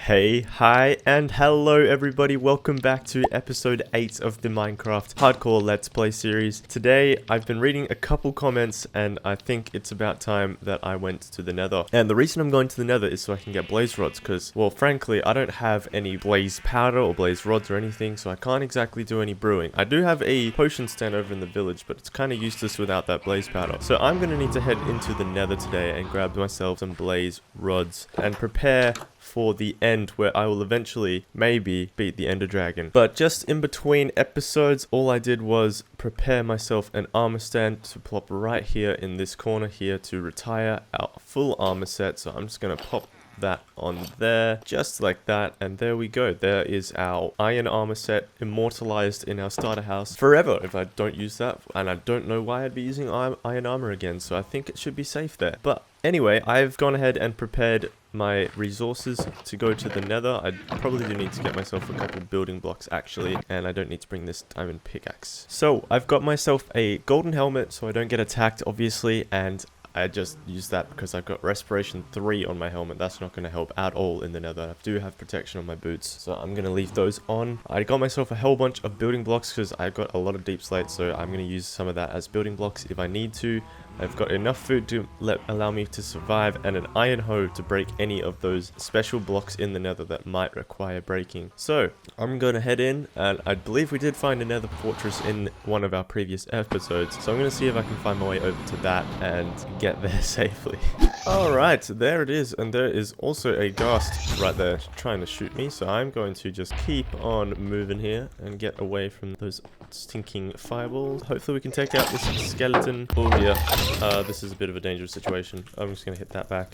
Hey, hi, and hello everybody, welcome back to episode 8 of the Minecraft Hardcore Let's Play series. Today, I've been reading a couple comments, and I think it's about time that I went to the Nether. And the reason I'm going to the Nether is so I can get blaze rods, because, well, frankly, I don't have any blaze powder or blaze rods or anything, so I can't exactly do any brewing. I do have a potion stand over in the village, but it's kind of useless without that blaze powder. So I'm going to need to head into the Nether today and grab myself some blaze rods and prepare for the end where I will eventually maybe beat the Ender Dragon. But just in between episodes, all I did was prepare myself an armor stand to plop right here in this corner here to retire our full armor set. So I'm just gonna pop that on there just like that, and there we go. There is our iron armor set immortalized in our starter house forever if I don't use that, and I don't know why I'd be using iron armor again, so I think it should be safe there. But anyway, I've gone ahead and prepared my resources to go to the Nether. I probably do need to get myself a couple building blocks actually, and I don't need to bring this diamond pickaxe. So I've got myself a golden helmet so I don't get attacked obviously, and I just used that because I've got respiration 3 on my helmet. That's not going to help at all in the Nether. I do have protection on my boots, so I'm going to leave those on. I got myself a whole bunch of building blocks because I got a lot of deep slate, so I'm going to use some of that as building blocks if I need to. I've got enough food to allow me to survive, and an iron hoe to break any of those special blocks in the Nether that might require breaking. So I'm going to head in, and I believe we did find a Nether fortress in one of our previous episodes, so I'm going to see if I can find my way over to that and get there safely. Alright, there it is, and there is also a ghast right there trying to shoot me, so I'm going to just keep on moving here and get away from those stinking fireballs. Hopefully we can take out this skeleton. Oh yeah, this is a bit of a dangerous situation. I'm just going to hit that back.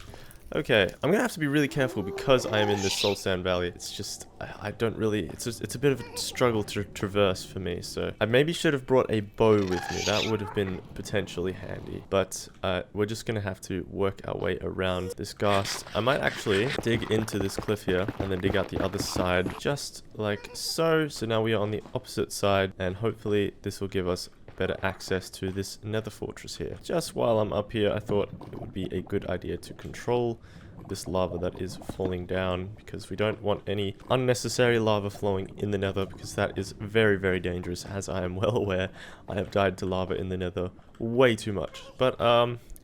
Okay, I'm going to have to be really careful because I am in this soul sand valley. It's just, I don't really, it's a bit of a struggle to traverse for me. So I maybe should have brought a bow with me. That would have been potentially handy. But we're just going to have to work our way around this ghast. I might actually dig into this cliff here and then dig out the other side just like so. So now we are on the opposite side, and hopefully this will give us better access to this Nether fortress here. Just while I'm up here, I thought it would be a good idea to control this lava that is falling down, because we don't want any unnecessary lava flowing in the Nether, because that is very, very dangerous. As I am well aware, I have died to lava in the Nether way too much. But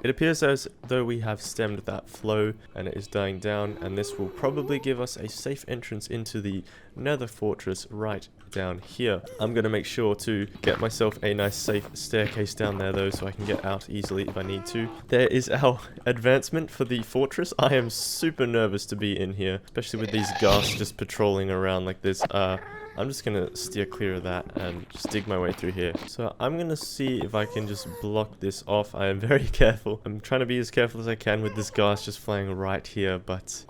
it appears as though we have stemmed that flow and it is dying down, and this will probably give us a safe entrance into the Nether fortress right down here. I'm going to make sure to get myself a nice safe staircase down there though, so I can get out easily if I need to. There is our advancement for the fortress. I am super nervous to be in here, especially with these ghasts just patrolling around like this. I'm just going to steer clear of that and just dig my way through here. So I'm going to see if I can just block this off. I am very careful. I'm trying to be as careful as I can with this ghast just flying right here, but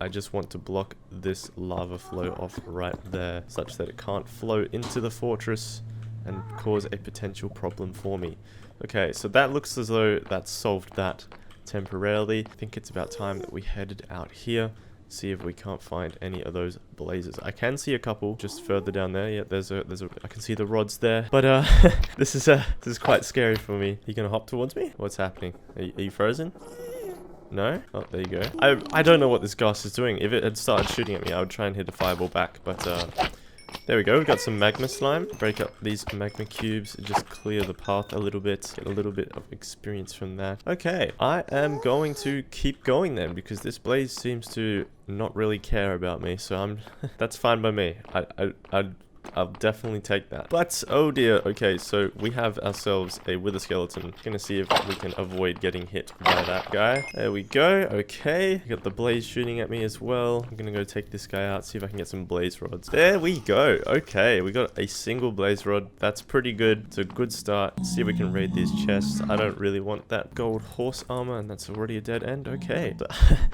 I just want to block this lava flow off right there such that it can't flow into the fortress and cause a potential problem for me. Okay, so that looks as though that's solved that temporarily. I think it's about time that we headed out here. See if we can't find any of those blazes. I can see a couple just further down there. Yeah, I can see the rods there. But this is quite scary for me. You gonna hop towards me? What's happening? Are you frozen? No? Oh, there you go. I don't know what this ghast is doing. If it had started shooting at me, I would try and hit a fireball back. But there we go. We've got some magma slime. Break up these magma cubes and just clear the path a little bit. Get a little bit of experience from that. Okay, I am going to keep going then, because this blaze seems to not really care about me. So that's fine by me. I'll definitely take that. But, oh dear, okay, so we have ourselves a wither skeleton. Gonna see if we can avoid getting hit by that guy. There we go, okay. Got the blaze shooting at me as well. I'm gonna go take this guy out, see if I can get some blaze rods. There we go, okay. We got a single blaze rod. That's pretty good. It's a good start. Let's see if we can raid these chests. I don't really want that gold horse armor, and that's already a dead end. Okay.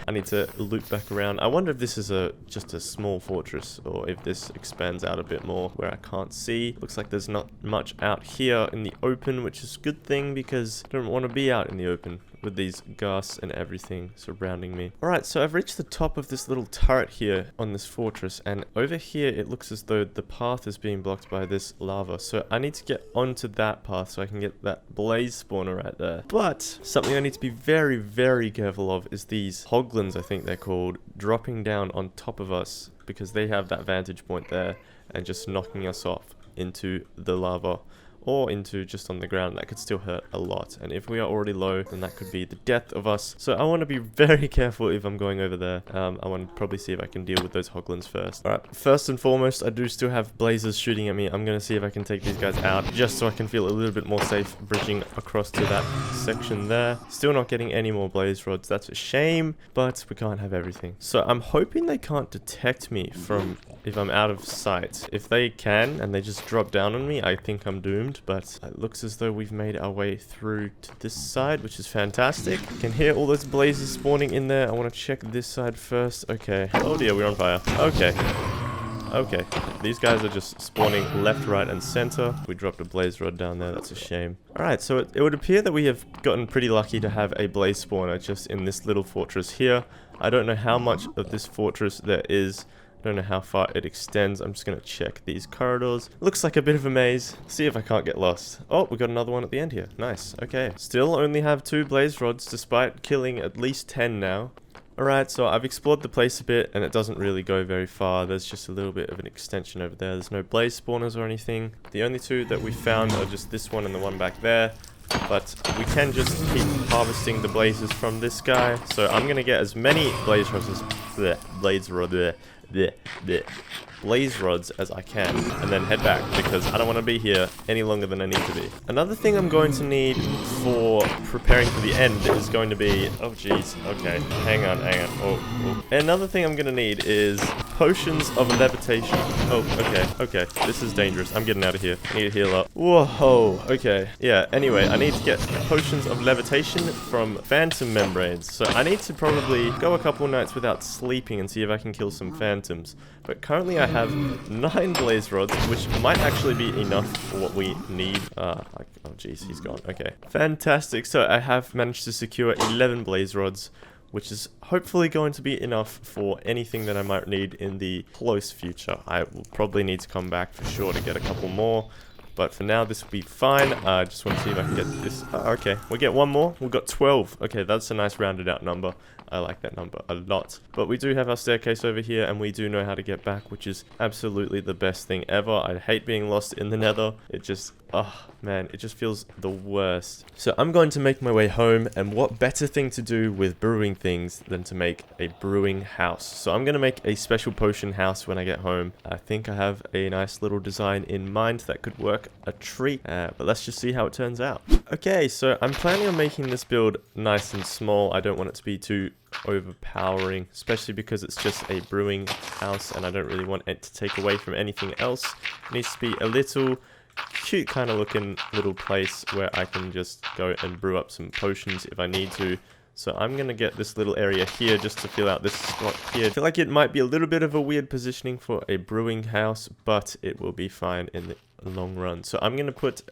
I need to loop back around. I wonder if this is just a small fortress, or if this expands out a bit more where I can't see. Looks like there's not much out here in the open, which is a good thing because I don't want to be out in the open. with these ghasts and everything surrounding me. Alright, so I've reached the top of this little turret here on this fortress, and over here it looks as though the path is being blocked by this lava. So I need to get onto that path so I can get that blaze spawner right there. But something I need to be very, very careful of is these hoglins, I think they're called, dropping down on top of us because they have that vantage point there and just knocking us off into the lava or into just on the ground. That could still hurt a lot, and if we are already low, then that could be the death of us. So I want to be very careful if I'm going over there. I want to probably see if I can deal with those hoglins first. Alright, first and foremost, I do still have blazes shooting at me. I'm going to see if I can take these guys out just so I can feel a little bit more safe bridging across to that section there. Still not getting any more blaze rods. That's a shame, but we can't have everything. So I'm hoping they can't detect me from if I'm out of sight. If they can and they just drop down on me, I think I'm doomed. But it looks as though we've made our way through to this side, which is fantastic. Can hear all those blazes spawning in there. I want to check this side first. Okay. Oh dear, we're on fire. Okay. Okay. These guys are just spawning left, right, and center. We dropped a blaze rod down there. That's a shame. Alright, so it would appear that we have gotten pretty lucky to have a blaze spawner just in this little fortress here. I don't know how much of this fortress there is. Don't know how far it extends. I'm just going to check these corridors. Looks like a bit of a maze. See if I can't get lost. Oh, we got another one at the end here. Nice. Okay. Still only have 2 blaze rods despite killing at least 10 now. Alright, so I've explored the place a bit and it doesn't really go very far. There's just a little bit of an extension over there. There's no blaze spawners or anything. The only 2 that we found are just this one and the one back there. But we can just keep harvesting the blazes from this guy. So I'm going to get as many blaze rods as blaze rods as I can and then head back because I don't want to be here any longer than I need to be. Another thing I'm going to need for preparing for the end is going to be, oh jeez, okay, hang on, oh. Another thing I'm going to need is potions of levitation. Oh, okay, this is dangerous. I'm getting out of here. I need to heal up. Whoa, okay, yeah, anyway, I need to get potions of levitation from phantom membranes. So I need to probably go a couple nights without sleeping and see if I can kill some phantoms. But currently I have 9 blaze rods, which might actually be enough for what we need. Oh jeez, he's gone. Okay, fantastic. So I have managed to secure 11 blaze rods, which is hopefully going to be enough for anything that I might need in the close future. I will probably need to come back for sure to get a couple more. But for now, this will be fine. I just want to see if I can get this. Okay, we'll get one more. We've got 12. Okay, that's a nice rounded out number. I like that number a lot. But we do have our staircase over here, and we do know how to get back, which is absolutely the best thing ever. I hate being lost in the nether. It just, oh man, it just feels the worst. So I'm going to make my way home, and what better thing to do with brewing things than to make a brewing house. So I'm going to make a special potion house when I get home. I think I have a nice little design in mind that could work a treat, but let's just see how it turns out. Okay, so I'm planning on making this build nice and small. I don't want it to be too overpowering, especially because it's just a brewing house and I don't really want it to take away from anything else. It needs to be a little cute kind of looking little place where I can just go and brew up some potions if I need to. So I'm going to get this little area here just to fill out this spot here. I feel like it might be a little bit of a weird positioning for a brewing house, but it will be fine in the long run. So I'm going to put,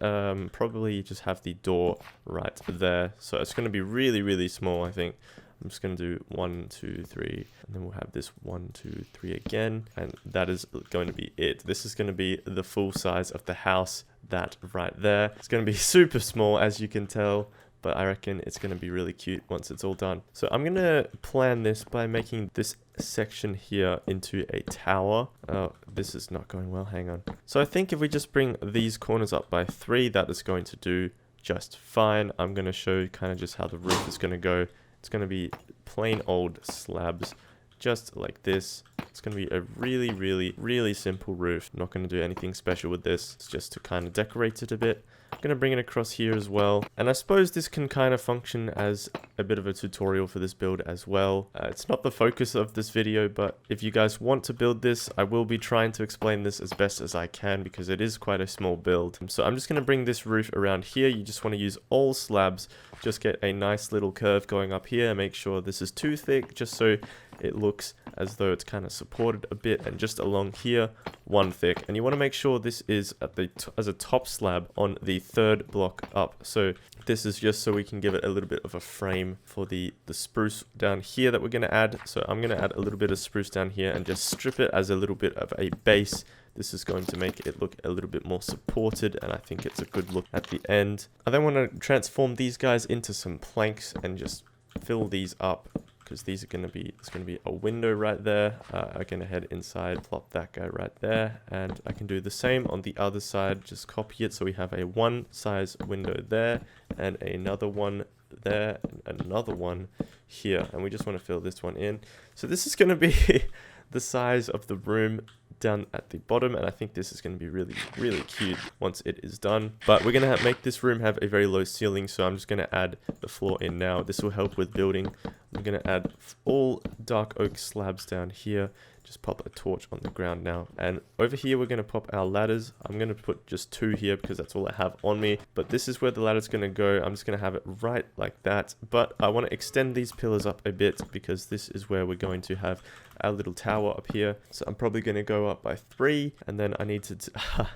probably just have the door right there. So it's going to be really, really small, I think. I'm just going to do 1, 2, 3, and then we'll have this 1, 2, 3 again, and that is going to be it. This is going to be the full size of the house, that right there. It's going to be super small, as you can tell, but I reckon it's going to be really cute once it's all done. So I'm going to plan this by making this section here into a tower. Oh, this is not going well, hang on. So I think if we just bring these corners up by 3, that is going to do just fine. I'm going to show kind of just how the roof is going to go. It's going to be plain old slabs, just like this. It's going to be a really, really, really simple roof. Not going to do anything special with this. It's just to kind of decorate it a bit. I'm going to bring it across here as well. And I suppose this can kind of function as a bit of a tutorial for this build as well. It's not the focus of this video, but if you guys want to build this, I will be trying to explain this as best as I can because it is quite a small build. So I'm just going to bring this roof around here. You just want to use all slabs. Just get a nice little curve going up here. Make sure this is too thick just so it looks as though it's kind of supported a bit, and just along here, one thick. And you want to make sure this is at the as a top slab on the third block up. So this is just so we can give it a little bit of a frame for the spruce down here that we're going to add. So I'm going to add a little bit of spruce down here and just strip it as a little bit of a base. This is going to make it look a little bit more supported, and I think it's a good look at the end. I then want to transform these guys into some planks and just fill these up, because these are going to be, there's going to be a window right there. I'm going to head inside, plop that guy right there, and I can do the same on the other side. Just copy it so we have a one size window there, and another one there, and another one here, and we just want to fill this one in. So this is going to be the size of the room down at the bottom, and I think this is going to be really, really cute once it is done. But we're going to make this room have a very low ceiling, so I'm just going to add the floor in now. This will help with building. I'm going to add all dark oak slabs down here. Just pop a torch on the ground now, and over here we're going to pop our ladders. I'm going to put just 2 here because that's all I have on me, but this is where the ladder's going to go. I'm just going to have it right like that, but I want to extend these pillars up a bit because this is where we're going to have our little tower up here. So I'm probably going to go up by 3, and then I need to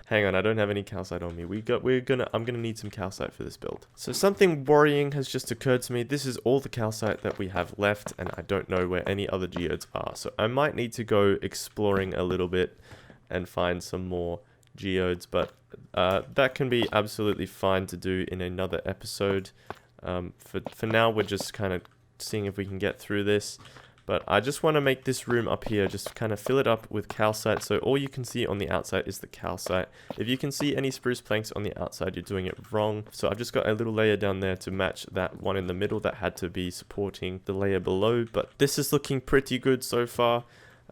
hang on, I don't have any calcite on me. I'm gonna need some calcite for this build. So something worrying has just occurred to me. This is all the calcite that we have left, and I don't know where any other geodes are, so I might need to go exploring a little bit and find some more geodes, but that can be absolutely fine to do in another episode. For now, we're just kind of seeing if we can get through this. But I just want to make this room up here, just kind of fill it up with calcite. So all you can see on the outside is the calcite. If you can see any spruce planks on the outside, you're doing it wrong. So I've just got a little layer down there to match that one in the middle that had to be supporting the layer below. But this is looking pretty good so far.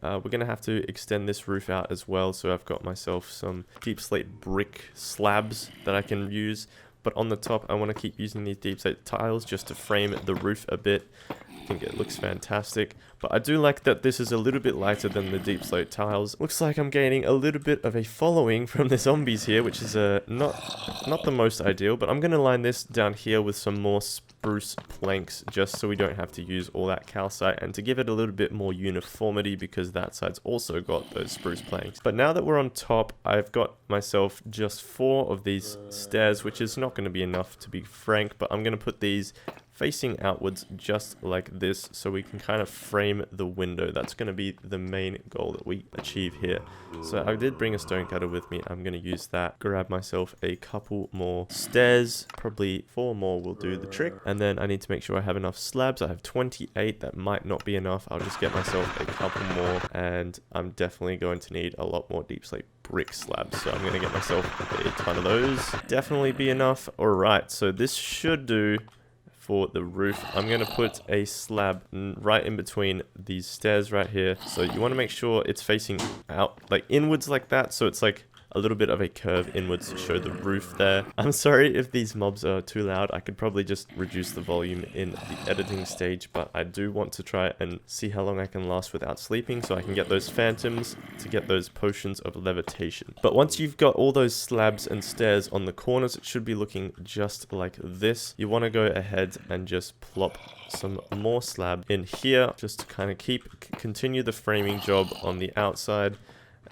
We're going to have to extend this roof out as well. So I've got myself some deep slate brick slabs that I can use. But on the top, I want to keep using these deep slate tiles just to frame the roof a bit. I think it looks fantastic, but I do like that this is a little bit lighter than the deep slate tiles. Looks like I'm gaining a little bit of a following from the zombies here, which is not the most ideal, but I'm going to line this down here with some more spruce planks just so we don't have to use all that calcite, and to give it a little bit more uniformity because that side's also got those spruce planks. But now that we're on top, I've got myself just 4 of these stairs, which is not going to be enough, to be frank, but I'm going to put these facing outwards just like this so we can kind of frame the window. That's going to be the main goal that we achieve here. So I did bring a stone cutter with me. I'm going to use that. Grab myself a couple more stairs. Probably 4 more will do the trick. And then I need to make sure I have enough slabs. I have 28. That might not be enough. I'll just get myself a couple more, and I'm definitely going to need a lot more deep slate brick slabs. So I'm going to get myself a ton of those. Definitely be enough. Alright, so this should do for the roof. I'm going to put a slab right in between these stairs right here. So you want to make sure it's facing out, like inwards like that. So it's like a little bit of a curve inwards to show the roof there. I'm sorry if these mobs are too loud. I could probably just reduce the volume in the editing stage, but I do want to try and see how long I can last without sleeping so I can get those phantoms to get those potions of levitation. But once you've got all those slabs and stairs on the corners, it should be looking just like this. You want to go ahead and just plop some more slab in here just to kind of continue the framing job on the outside,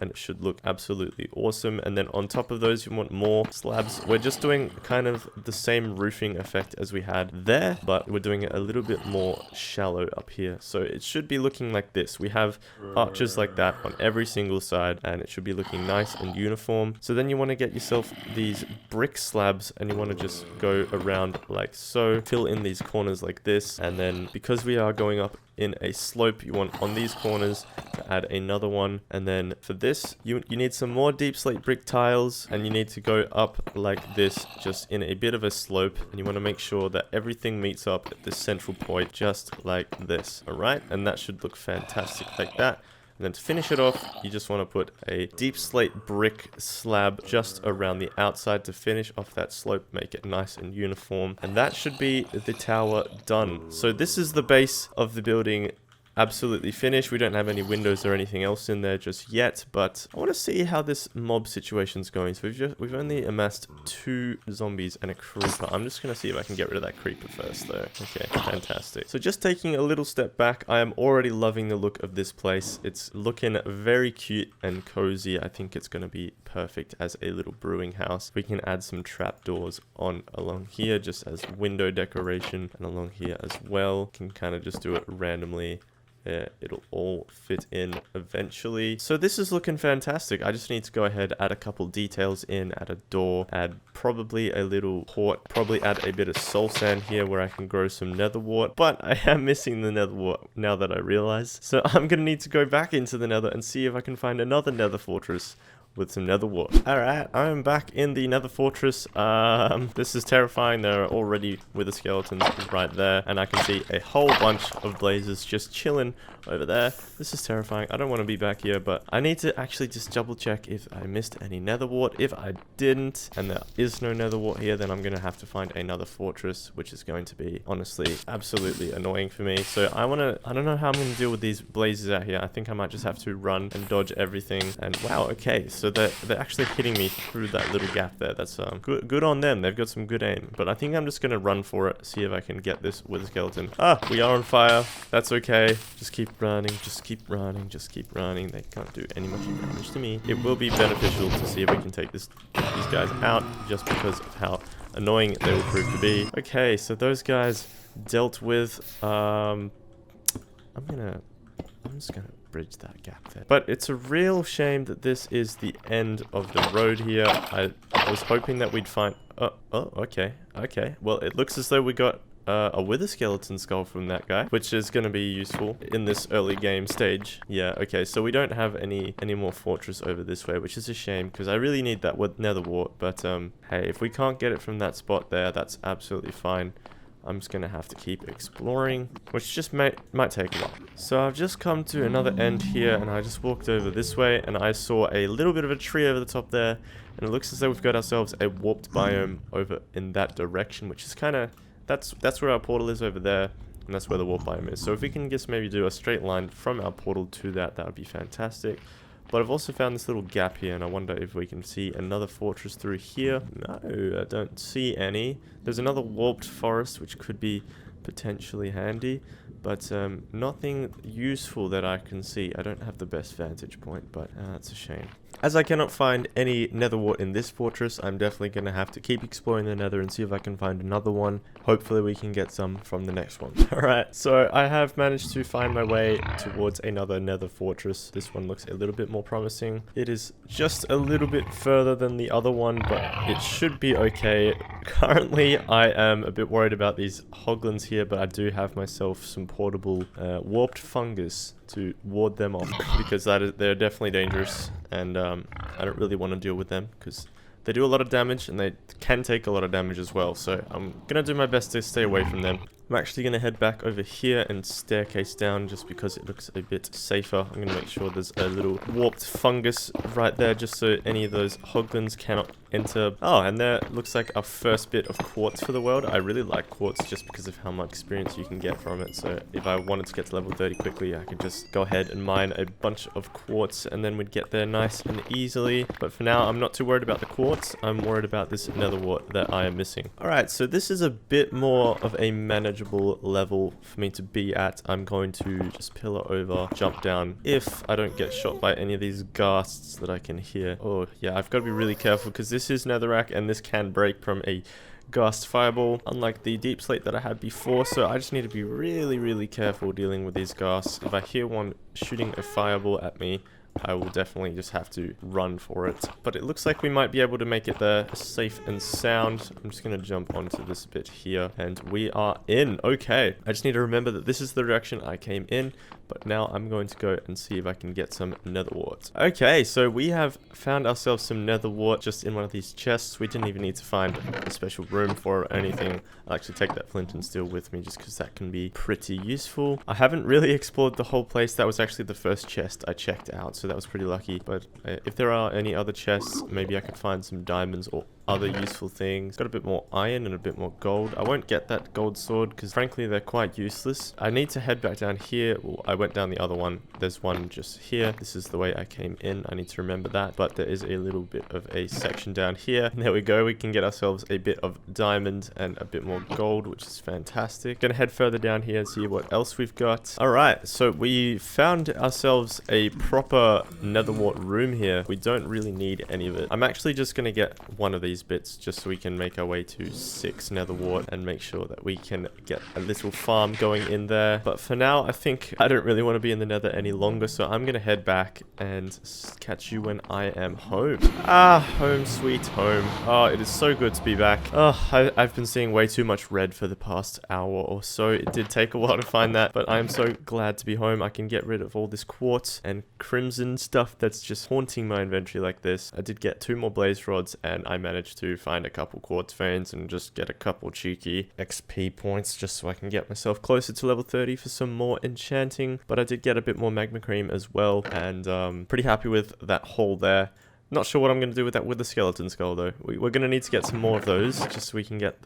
and it should look absolutely awesome. And then on top of those, you want more slabs. We're just doing kind of the same roofing effect as we had there, but we're doing it a little bit more shallow up here. So it should be looking like this. We have arches like that on every single side, and it should be looking nice and uniform. So then you want to get yourself these brick slabs, and you want to just go around like so, fill in these corners like this. And then because we are going up in a slope, you want on these corners to add another one. And then for this, you need some more deep slate brick tiles, and you need to go up like this, just in a bit of a slope, and you want to make sure that everything meets up at the central point just like this. All right, and that should look fantastic like that. And then to finish it off, you just want to put a deep slate brick slab just around the outside to finish off that slope, make it nice and uniform. And that should be the tower done. So this is the base of the building absolutely finished. We don't have any windows or anything else in there just yet, but I want to see how this mob situation's going. So we've only amassed 2 zombies and a creeper. I'm just going to see if I can get rid of that creeper first, though. Okay, fantastic. So just taking a little step back, I am already loving the look of this place. It's looking very cute and cozy. I think it's going to be perfect as a little brewing house. We can add some trapdoors on along here just as window decoration, and along here as well. Can kind of just do it randomly. Yeah, it'll all fit in eventually. So this is looking fantastic. I just need to go ahead, add a couple details in, add a door, add probably a little port, probably add a bit of soul sand here where I can grow some netherwart. But I am missing the netherwart now that I realize. So I'm going to need to go back into the nether and see if I can find another nether fortress with some netherwart. Alright, I'm back in the nether fortress. This is terrifying. There are already wither skeletons right there, and I can see a whole bunch of blazes just chilling over there. This is terrifying. I don't want to be back here, but I need to actually just double check if I missed any netherwart. If I didn't, and there is no netherwart here, then I'm going to have to find another fortress, which is going to be, honestly, absolutely annoying for me. So I don't know how I'm going to deal with these blazes out here. I think I might just have to run and dodge everything. And wow, okay, so they're actually hitting me through that little gap there. That's good on them. They've got some good aim. But I think I'm just gonna run for it, see if I can get this wither skeleton. Ah, we are on fire. That's okay. Just keep running. Just keep running. Just keep running. They can't do any much damage to me. It will be beneficial to see if we can take these guys out, just because of how annoying they will prove to be. Okay, so those guys dealt with. I'm just gonna bridge that gap there. But it's a real shame that this is the end of the road here. I was hoping that we'd find... Oh, okay. Okay. Well, it looks as though we got a wither skeleton skull from that guy, which is going to be useful in this early game stage. Yeah, okay. So we don't have any more fortress over this way, which is a shame, because I really need that netherwart. But, hey, if we can't get it from that spot there, that's absolutely fine. I'm just going to have to keep exploring, which just might take a while. So I've just come to another end here, and I just walked over this way, and I saw a little bit of a tree over the top there, and it looks as though we've got ourselves a warped biome over in that direction, which is kind of, that's where our portal is over there, and that's where the warp biome is. So if we can just maybe do a straight line from our portal to that would be fantastic. But I've also found this little gap here, and I wonder if we can see another fortress through here. No, I don't see any. There's another warped forest, which could be potentially handy, but nothing useful that I can see. I don't have the best vantage point, but that's a shame. As I cannot find any netherwart in this fortress, I'm definitely going to have to keep exploring the nether and see if I can find another one. Hopefully we can get some from the next one. Alright, so I have managed to find my way towards another nether fortress. This one looks a little bit more promising. It is just a little bit further than the other one, but it should be okay. Currently, I am a bit worried about these hoglins here, but I do have myself some portable warped fungus to ward them off, because they're definitely dangerous, and I don't really want to deal with them because they do a lot of damage and they can take a lot of damage as well. So I'm gonna do my best to stay away from them. I'm actually gonna head back over here and staircase down just because it looks a bit safer. I'm gonna make sure there's a little warped fungus right there just so any of those hoglins cannot enter. Oh, and there looks like our first bit of quartz for the world. I really like quartz just because of how much experience you can get from it. So if I wanted to get to level 30 quickly, I could just go ahead and mine a bunch of quartz and then we'd get there nice and easily. But for now, I'm not too worried about the quartz. I'm worried about this netherwart that I am missing. Alright, so this is a bit more of a manageable level for me to be at. I'm going to just pillar over, jump down if I don't get shot by any of these ghasts that I can hear. Oh yeah, I've got to be really careful because this is netherrack and this can break from a ghast fireball, unlike the deep slate that I had before. So I just need to be really careful dealing with these ghasts. If I hear one shooting a fireball at me, I will definitely just have to run for it. But it looks like we might be able to make it there safe and sound. I'm just going to jump onto this bit here and we are in. Okay, I just need to remember that this is the direction I came in, but now I'm going to go and see if I can get some netherwart. Okay, so we have found ourselves some netherwart just in one of these chests. We didn't even need to find a special room for it or anything. I'll actually take that flint and steel with me just because that can be pretty useful. I haven't really explored the whole place. That was actually the first chest I checked out, so that was pretty lucky. But if there are any other chests, maybe I could find some diamonds or other useful things. Got a bit more iron and a bit more gold. I won't get that gold sword because frankly they're quite useless. I need to head back down here. Well, I went down the other one. There's one just here. This is the way I came in. I need to remember that. But there is a little bit of a section down here. And there we go. We can get ourselves a bit of diamond and a bit more gold, which is fantastic. Gonna head further down here and see what else we've got. Alright, so we found ourselves a proper netherwart room here. We don't really need any of it. I'm actually just gonna get one of these bits just so we can make our way to 6 netherwart and make sure that we can get a little farm going in there. But for now, I think I don't really want to be in the nether any longer, so I'm gonna head back and catch you when I am home. Ah, home sweet home. Oh, it is so good to be back. Oh, I've been seeing way too much red for the past hour or so. It did take a while to find that, but I'm so glad to be home. I can get rid of all this quartz and crimson stuff that's just haunting my inventory like this. I did get 2 more blaze rods, and I managed to find a couple quartz veins and just get a couple cheeky XP points just so I can get myself closer to level 30 for some more enchanting. But I did get a bit more magma cream as well, and pretty happy with that haul there. Not sure what I'm going to do with that with the skeleton skull though. We're going to need to get some more of those just so we can get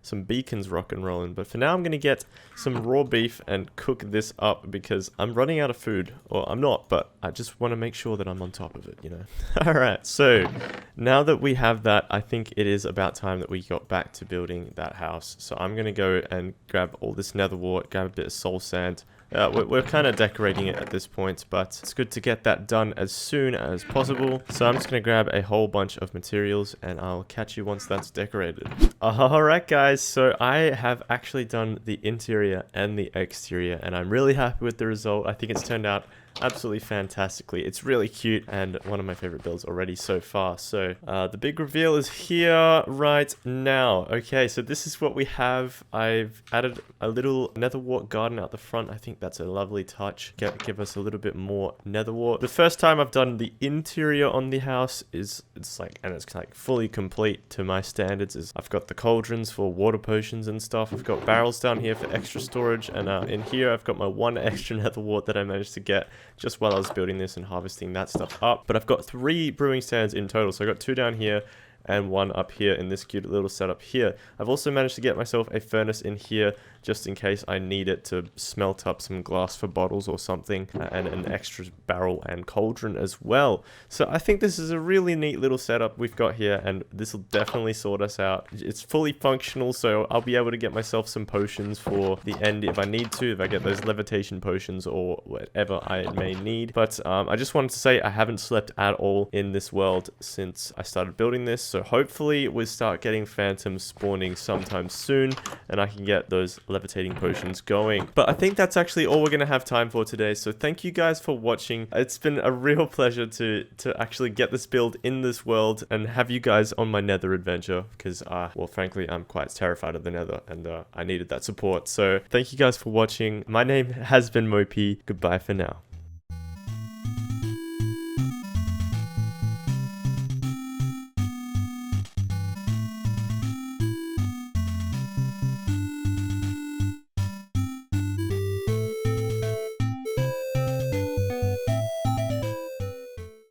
some beacons rock and rolling. But for now I'm going to get some raw beef and cook this up because I'm running out of food. Or I'm not, but I just want to make sure that I'm on top of it, you know. Alright, so now that we have that, I think it is about time that we got back to building that house. So I'm going to go and grab all this netherwart, grab a bit of soul sand. We're kind of decorating it at this point, but it's good to get that done as soon as possible. So I'm just going to grab a whole bunch of materials and I'll catch you once that's decorated. Alright guys, so I have actually done the interior and the exterior and I'm really happy with the result. I think it's turned out absolutely fantastically. It's really cute and one of my favorite builds already so far. So the big reveal is here right now. Okay, so this is what we have. I've added a little netherwart garden out the front. I think that's a lovely touch. Give us a little bit more netherwart. The first time I've done the interior on the house it's like fully complete to my standards. I've got the cauldrons for water potions and stuff. I've got barrels down here for extra storage, and in here I've got my 1 extra netherwart that I managed to get just while I was building this and harvesting that stuff up. But I've got 3 brewing stands in total, so I got 2 down here and 1 up here in this cute little setup here. I've also managed to get myself a furnace in here just in case I need it to smelt up some glass for bottles or something, and an extra barrel and cauldron as well. So I think this is a really neat little setup we've got here, and this will definitely sort us out. It's fully functional, so I'll be able to get myself some potions for the end if I need to, if I get those levitation potions or whatever I may need. But I just wanted to say I haven't slept at all in this world since I started building this, so hopefully we'll start getting phantoms spawning sometime soon and I can get those levitating potions going. But I think that's actually all we're gonna have time for today, so thank you guys for watching. It's been a real pleasure to actually get this build in this world and have you guys on my nether adventure, because well, frankly I'm quite terrified of the nether and I needed that support. So thank you guys for watching. My name has been Mopie. Goodbye for now.